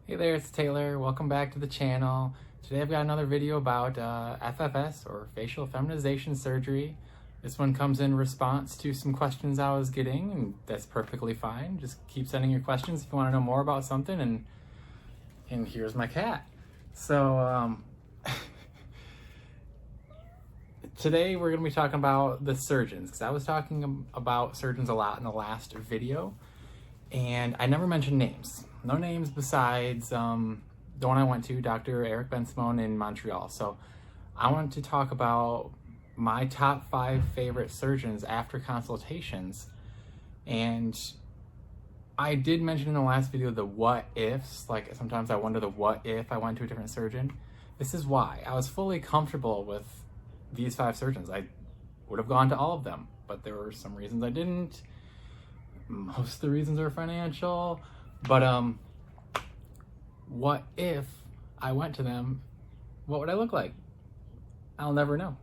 Hey there, it's Taylor. Welcome back to the channel. Today I've got another video about FFS, or facial feminization surgery. This one comes in response to some questions I was getting, and that's perfectly fine. Just keep sending your questions if you want to know more about something, and here's my cat. So today we're going to be talking about the surgeons, because I was talking about surgeons a lot in the last video, and I never mentioned names. No names besides the one I went to, Dr. Eric Bensimon in Montreal. So I wanted to talk about my top 5 favorite surgeons after consultations. And I did mention in the last video the what ifs. Like, sometimes I wonder the what if I went to a different surgeon. This is why. I was fully comfortable with these 5 surgeons. I would have gone to all of them, but there were some reasons I didn't. Most of the reasons are financial. But what if I went to them? What would I look like? I'll never know.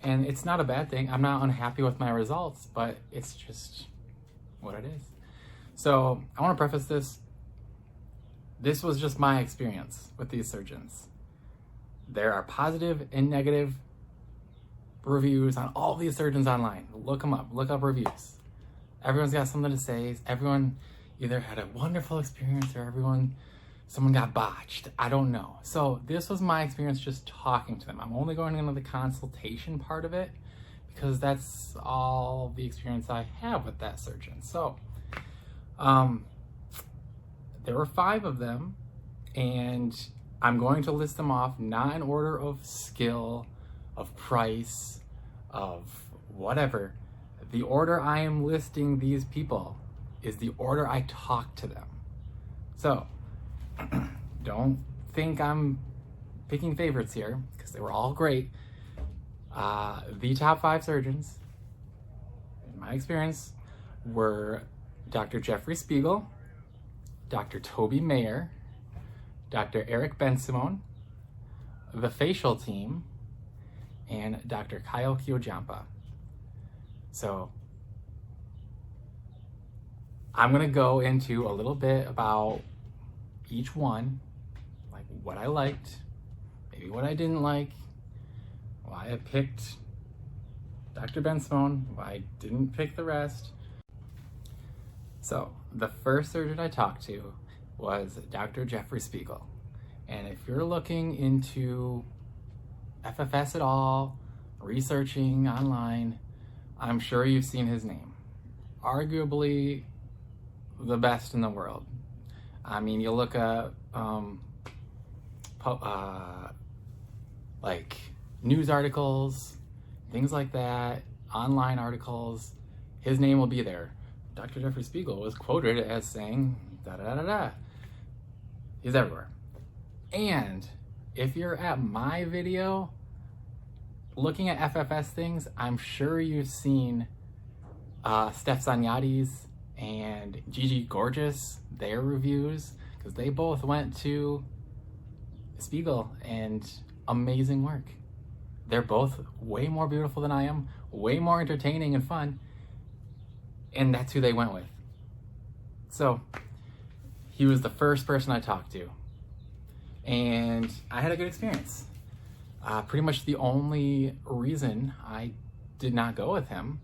And it's not a bad thing. I'm not unhappy with my results, but it's just what it is. So I want to preface this. This was just my experience with these surgeons. There are positive and negative reviews on all these surgeons online. Look them up. Look up reviews. Everyone's got something to say. Everyone either had a wonderful experience or someone got botched. I don't know. So this was my experience just talking to them. I'm only going into the consultation part of it because that's all the experience I have with that surgeon. So there were 5 of them, and I'm going to list them off, not in order of skill, of price, of whatever. The order I am listing these people is the order I talk to them. So don't think I'm picking favorites here, because they were all great. The top 5 surgeons, in my experience, were Dr. Jeffrey Spiegel, Dr. Toby Mayer, Dr. Eric Bensimon, the FacialTeam, and Dr. Keojampa. So I'm gonna go into a little bit about each one, like what I liked, maybe what I didn't like, why I picked Dr. Bensimon, why I didn't pick the rest. So the first surgeon I talked to was Dr. Jeffrey Spiegel. And if you're looking into FFS at all, researching online, I'm sure you've seen his name. Arguably the best in the world. I mean, you look at like news articles, things like that, online articles, his name will be there. Dr. Jeffrey Spiegel was quoted as saying da da da da. He's everywhere. And if you're at my video looking at FFS things, I'm sure you've seen Steph Zanyati's and Gigi Gorgeous, their reviews, because they both went to Spiegel, and amazing work. They're both way more beautiful than I am, way more entertaining and fun, and that's who they went with. So he was the first person I talked to, and I had a good experience. Pretty much the only reason I did not go with him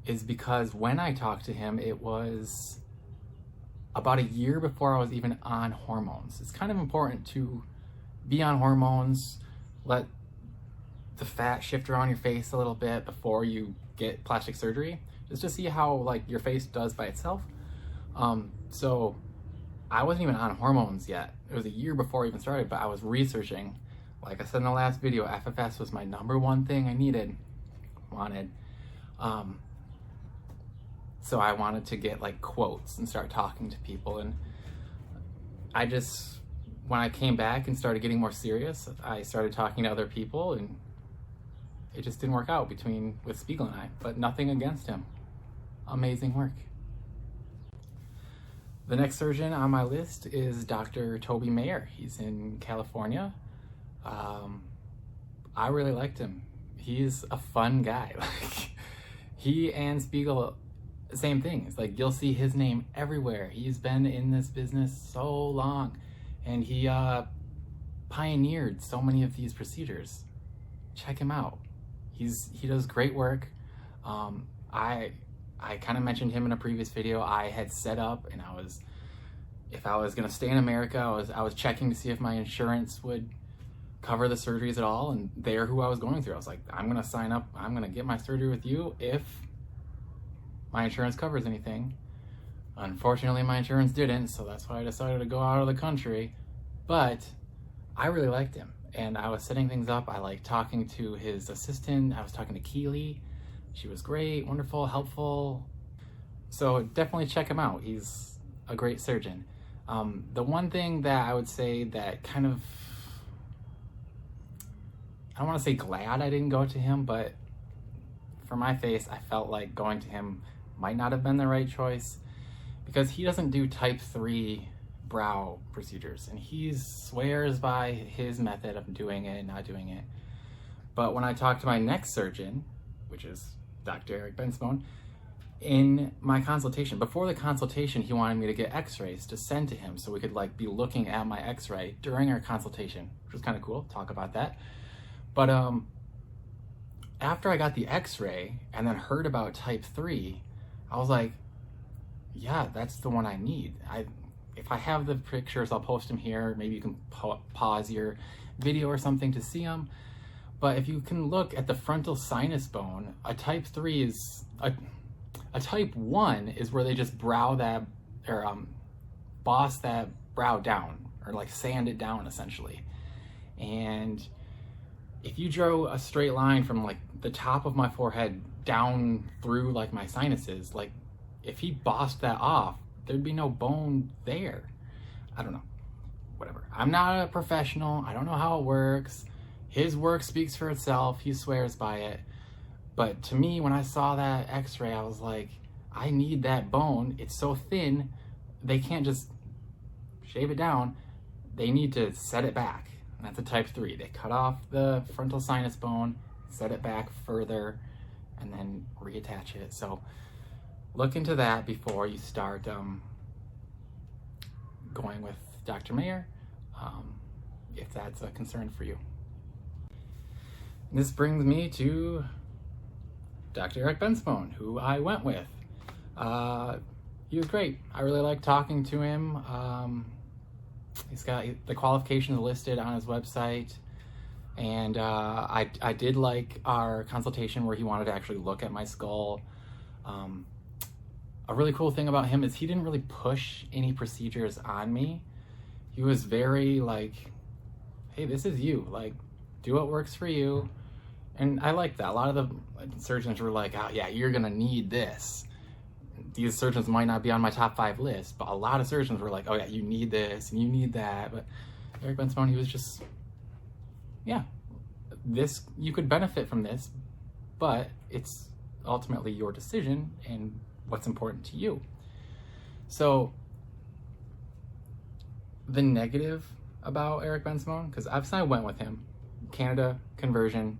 is because when I talked to him, it was about a year before I was even on hormones. It's kind of important to be on hormones, let the fat shift around your face a little bit before you get plastic surgery, just to see how like your face does by itself. So I wasn't even on hormones yet. It was a year before I even started, but I was researching. Like I said in the last video, FFS was my #1 thing I wanted. So I wanted to get like quotes and start talking to people. And I just, when I came back and started getting more serious, I started talking to other people, and it just didn't work out with Spiegel and I, but nothing against him. Amazing work. The next surgeon on my list is Dr. Toby Mayer. He's in California. I really liked him. He's a fun guy. Like, he and Spiegel, same thing. It's like you'll see his name everywhere. He's been in this business so long. and he pioneered so many of these procedures. Check him out. He does great work. I kind of mentioned him in a previous video. I had set up, and if I was gonna stay in America, I was checking to see if my insurance would cover the surgeries at all, and they're who I was going through. I was like, I'm gonna sign up, I'm gonna get my surgery with you if my insurance covers anything. Unfortunately, my insurance didn't, so that's why I decided to go out of the country. But I really liked him, and I was setting things up. I liked talking to his assistant. I was talking to Keely. She was great, wonderful, helpful. So definitely check him out. He's a great surgeon. The one thing that I would say that kind of, I don't want to say glad I didn't go to him, but for my face, I felt like going to him might not have been the right choice, because he doesn't do type 3 brow procedures, and he swears by his method of doing it and not doing it. But when I talked to my next surgeon, which is Dr. Eric Bensimon, in my consultation, before the consultation, he wanted me to get x-rays to send to him so we could like be looking at my x-ray during our consultation, which was kind of cool. Talk about that. But after I got the x-ray and then heard about type 3, I was like, yeah, that's the one I need. If I have the pictures, I'll post them here. Maybe you can pause your video or something to see them. But if you can look at the frontal sinus bone, a type 3 is, a type 1 is where they just brow that, or boss that brow down, or like sand it down essentially. And if you drew a straight line from like the top of my forehead down through like my sinuses, like if he bossed that off, there'd be no bone there. I don't know, whatever. I'm not a professional. I don't know how it works. His work speaks for itself. He swears by it. But to me, when I saw that x-ray, I was like, I need that bone. It's so thin, they can't just shave it down. They need to set it back. And that's a type 3. They cut off the frontal sinus bone, set it back further, and then reattach it. So look into that before you start going with Dr. Mayer, if that's a concern for you. This brings me to Dr. Eric Bensimon, who I went with. He was great. I really liked talking to him. He's got the qualifications listed on his website. And I did like our consultation where he wanted to actually look at my skull. A really cool thing about him is he didn't really push any procedures on me. He was very like, hey, this is you. Like, do what works for you. And I like that. A lot of the surgeons were like, oh yeah, you're gonna need this. These surgeons might not be on my top 5 list, but a lot of surgeons were like, oh yeah, you need this and you need that. But Eric Bensimon, he was just, yeah, this, you could benefit from this, but it's ultimately your decision and what's important to you. So the negative about Eric Bensimon, because obviously I went with him, Canada conversion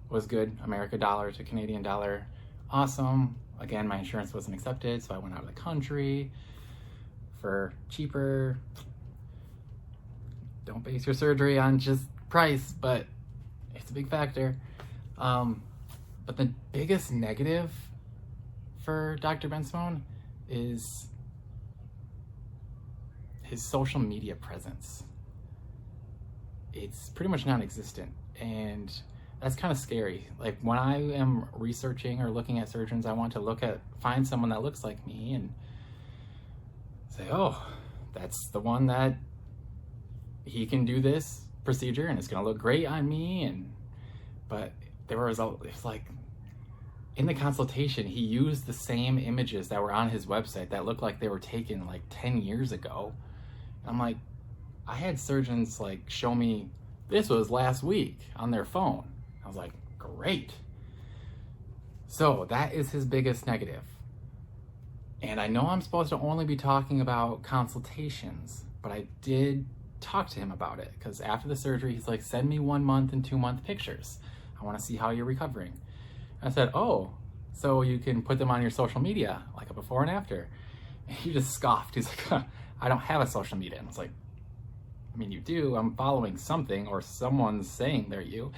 was good. America dollar to Canadian dollar, awesome. Again, my insurance wasn't accepted, so I went out of the country for cheaper. Don't base your surgery on just price, but it's a big factor. But the biggest negative for Dr. Bensimon is his social media presence. It's pretty much non-existent, and that's kind of scary. Like when I am researching or looking at surgeons, I want to find someone that looks like me and say, oh, that's the one that he can do this procedure and it's gonna look great on me. But it's like in the consultation, he used the same images that were on his website that looked like they were taken like 10 years ago. And I'm like, I had surgeons like show me this was last week on their phone. I was like, great. So that is his biggest negative. And I know I'm supposed to only be talking about consultations, but I did talk to him about it because after the surgery, he's like, send me 1 month and 2 month pictures. I want to see how you're recovering. And I said, oh, so you can put them on your social media, like a before and after. And he just scoffed. He's like, I don't have a social media. And I was like, I mean, you do. I'm following something, or someone's saying they're you.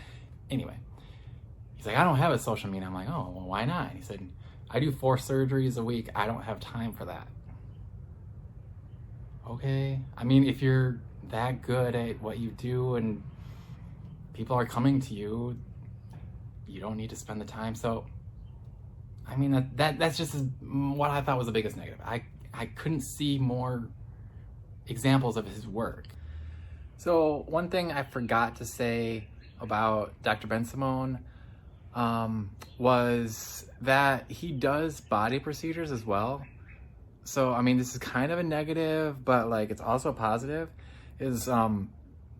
Anyway, he's like, I don't have a social media. I'm like, oh, well, why not? He said, I do 4 surgeries a week. I don't have time for that. Okay. I mean, if you're that good at what you do and people are coming to you, you don't need to spend the time. So, I mean, that's just what I thought was the biggest negative. I couldn't see more examples of his work. So one thing I forgot to say about Dr. Bensimon was that he does body procedures as well. So, I mean, this is kind of a negative, but like it's also positive, is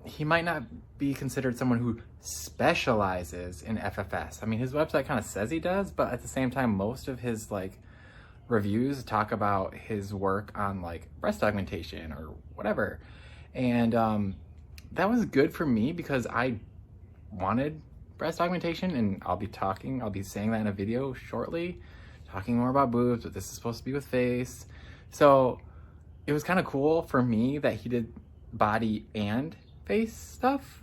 he might not be considered someone who specializes in FFS. I mean, his website kind of says he does, but at the same time, most of his like reviews talk about his work on like breast augmentation or whatever. And that was good for me because I wanted breast augmentation, and I'll be saying that in a video shortly, talking more about boobs, but this is supposed to be with face. So it was kind of cool for me that he did body and face stuff.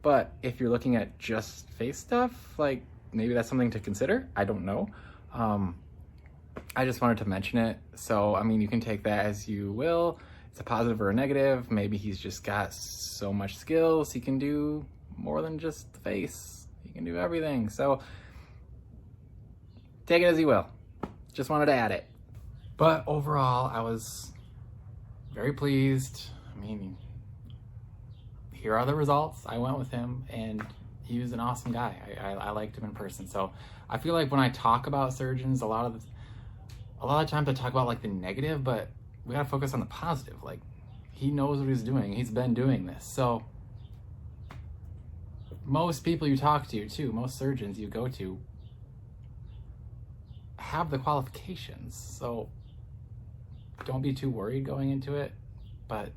But if you're looking at just face stuff, like maybe that's something to consider. I don't know. I just wanted to mention it. So, I mean, you can take that as you will. It's a positive or a negative. Maybe he's just got so much skills. He can do more than just the face. He can do everything. So take it as you will. Just wanted to add it. But overall, I was very pleased. I mean, here are the results. I went with him, and he was an awesome guy. I liked him in person. So I feel like when I talk about surgeons, a lot of times I talk about like the negative, but we gotta focus on the positive. Like, he knows what he's doing. He's been doing this. So most people you talk to too, most surgeons you go to have the qualifications. So don't be too worried going into it, but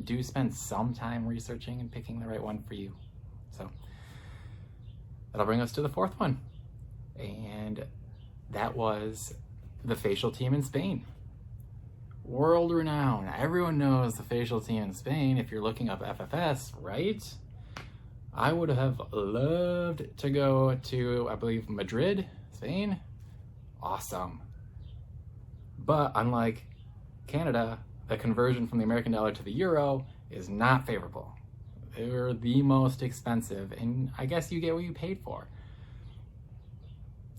do spend some time researching and picking the right one for you. So that'll bring us to the 4th one. And that was the FacialTeam in Spain. World renowned. Everyone knows the FacialTeam in Spain if you're looking up FFS, right? I would have loved to go to, I believe, Madrid, Spain. Awesome. But unlike Canada, the conversion from the American dollar to the euro is not favorable. They're the most expensive, and I guess you get what you paid for.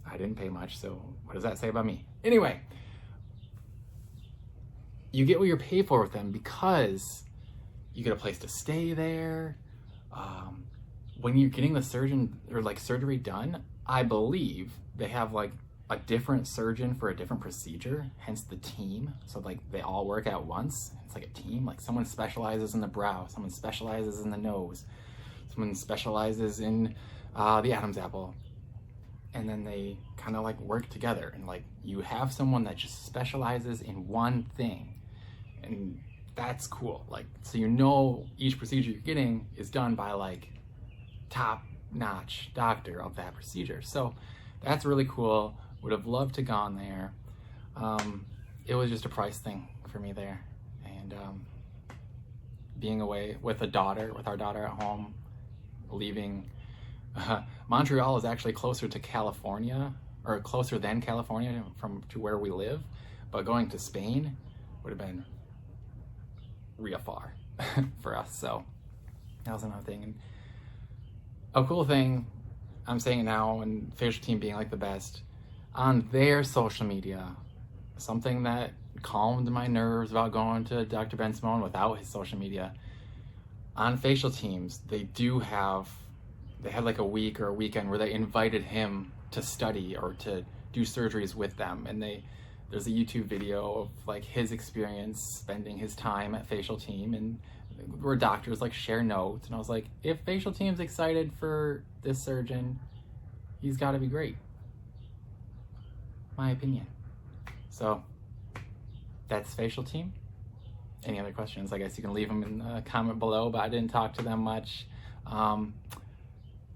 I didn't pay much, so what does that say about me? Anyway, you get what you're paid for with them because you get a place to stay there. When you're getting the surgery done, I believe they have like a different surgeon for a different procedure, hence the team. So like they all work at once. It's like a team. Like someone specializes in the brow, someone specializes in the nose, someone specializes in the Adam's apple. And then they kind of like work together, and like you have someone that just specializes in one thing, and that's cool. Like, so you know each procedure you're getting is done by like top-notch doctor of that procedure. So that's really cool. Would have loved to gone there. It was just a price thing for me there, and being away with our daughter at home, leaving. Montreal is actually closer to California, or closer than California to where we live, but going to Spain would have been real far for us. So that was another thing. And a cool thing, I'm saying it now, and FacialTeam being like the best, on their social media, something that calmed my nerves about going to Dr. Bensimon without his social media, on FacialTeams, they had like a week or a weekend where they invited him to study or to do surgeries with them. And there's a YouTube video of like his experience spending his time at FacialTeam, and where doctors like share notes. And I was like, if FacialTeam's excited for this surgeon, he's gotta be great. My opinion. So that's FacialTeam. Any other questions? I guess you can leave them in the comment below, but I didn't talk to them much.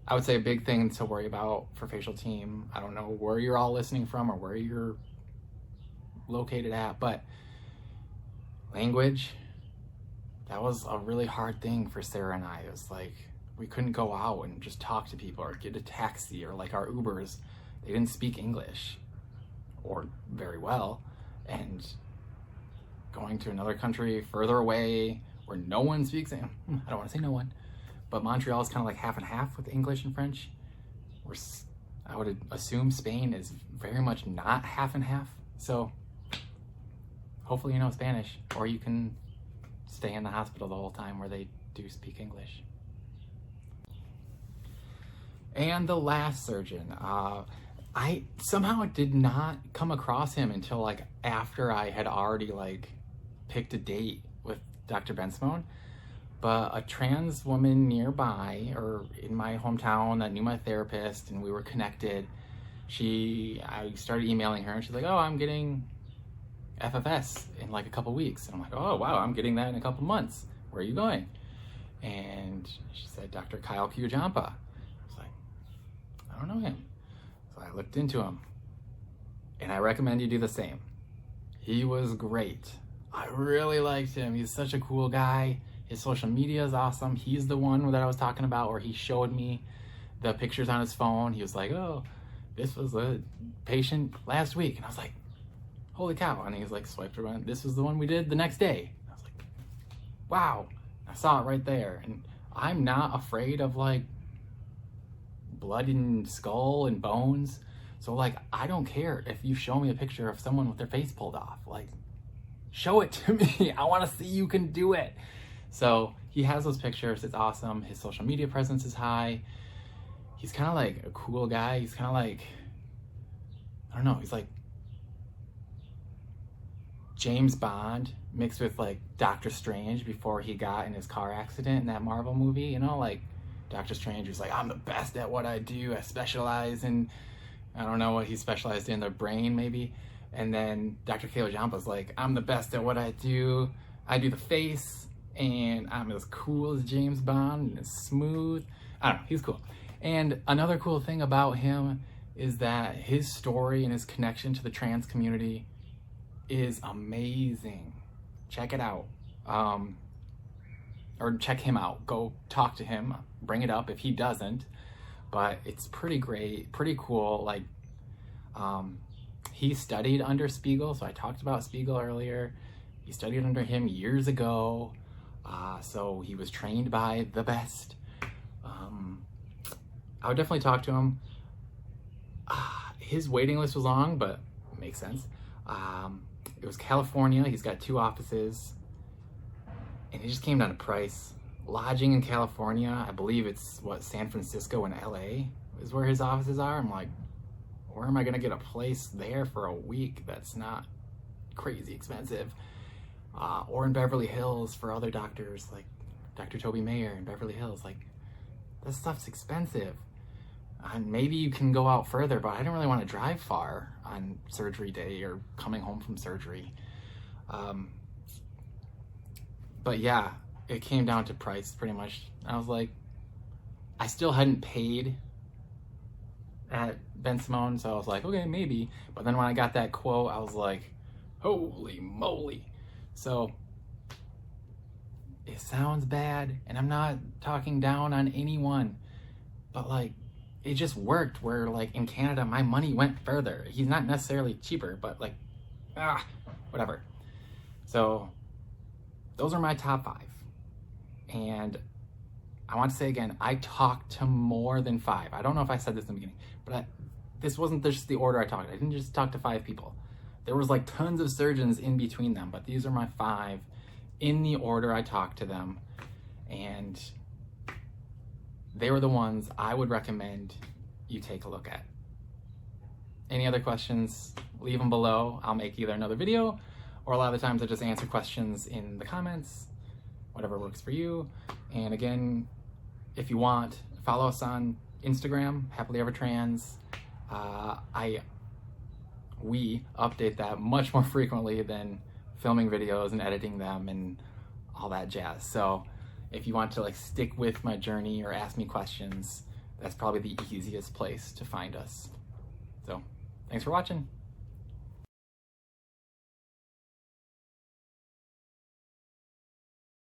I would say a big thing to worry about for FacialTeam, I don't know where you're all listening from or where you're located at, but language, that was a really hard thing for Sarah and I. It was like, we couldn't go out and just talk to people or get a taxi, or like our Ubers, they didn't speak English or very well. And going to another country further away where no one speaks, I don't want to say no one, but Montreal is kind of like half and half with English and French. I would assume Spain is very much not half and half. So hopefully you know Spanish, or you can stay in the hospital the whole time where they do speak English. And the last surgeon, I somehow did not come across him until like after I had already like picked a date with Dr. Bensimon. But a trans woman nearby, or in my hometown, that knew my therapist and we were connected, I started emailing her and she's like, oh, I'm getting FFS in like a couple weeks. And I'm like, oh wow, I'm getting that in a couple months. Where are you going? And she said, Dr. Keojampa. I was like, I don't know him. So I looked into him, and I recommend you do the same. He was great. I really liked him. He's such a cool guy. His social media is awesome. He's the one that I was talking about where he showed me the pictures on his phone. He was like, oh, this was a patient last week. And I was like, holy cow. And he's like, swiped around. This was the one we did the next day. I was like, wow. I saw it right there. And I'm not afraid of like blood and skull and bones. So like, I don't care if you show me a picture of someone with their face pulled off. Like, show it to me. I want to see you can do it. So he has those pictures. It's awesome. His social media presence is high. He's kind of like a cool guy. He's kind of like, I don't know. He's like James Bond mixed with like Doctor Strange before he got in his car accident in that Marvel movie. You know, like Doctor Strange was like, I'm the best at what I do. I specialize in, I don't know what he specialized in, the brain maybe. And then Dr. Keojampa's like, I'm the best at what I do. I do the face, and I'm as cool as James Bond and as smooth. I don't know, he's cool. And another cool thing about him is that his story and his connection to the trans community is amazing. Check it out. Or check him out. Go talk to him. Bring it up if he doesn't. But it's pretty great, pretty cool. Like, he studied under Spiegel, so I talked about Spiegel earlier. He studied under him years ago, so he was trained by the best. I would definitely talk to him. His waiting list was long, but it makes sense. It was California. He's got 2 offices, and it just came down to price. Lodging in California, I believe it's what, San Francisco and LA is where his offices are. I'm like, where am I gonna get a place there for a week that's not crazy expensive? Or in Beverly Hills for other doctors, like Dr. Toby Mayer in Beverly Hills. Like, that stuff's expensive. And maybe you can go out further, but I didn't really want to drive far on surgery day or coming home from surgery. But yeah, it came down to price pretty much. I was like, I still hadn't paid at Bensimon, so I was like, okay, maybe. But then when I got that quote, I was like, holy moly. So it sounds bad, and I'm not talking down on anyone, but like, it just worked where like in Canada, my money went further. He's not necessarily cheaper, but like, whatever. So those are my top 5. And I want to say again, I talked to more than 5. I don't know if I said this in the beginning, but this wasn't just the order I talked. I didn't just talk to 5 people. There was like tons of surgeons in between them, but these are my 5 in the order I talked to them. And they were the ones I would recommend you take a look at. Any other questions, leave them below. I'll make either another video, or a lot of the times I just answer questions in the comments, whatever works for you. And again, if you want, follow us on Instagram, Happily Ever Trans. We update that much more frequently than filming videos and editing them and all that jazz. So if you want to like stick with my journey or ask me questions, that's probably the easiest place to find us. So thanks for watching.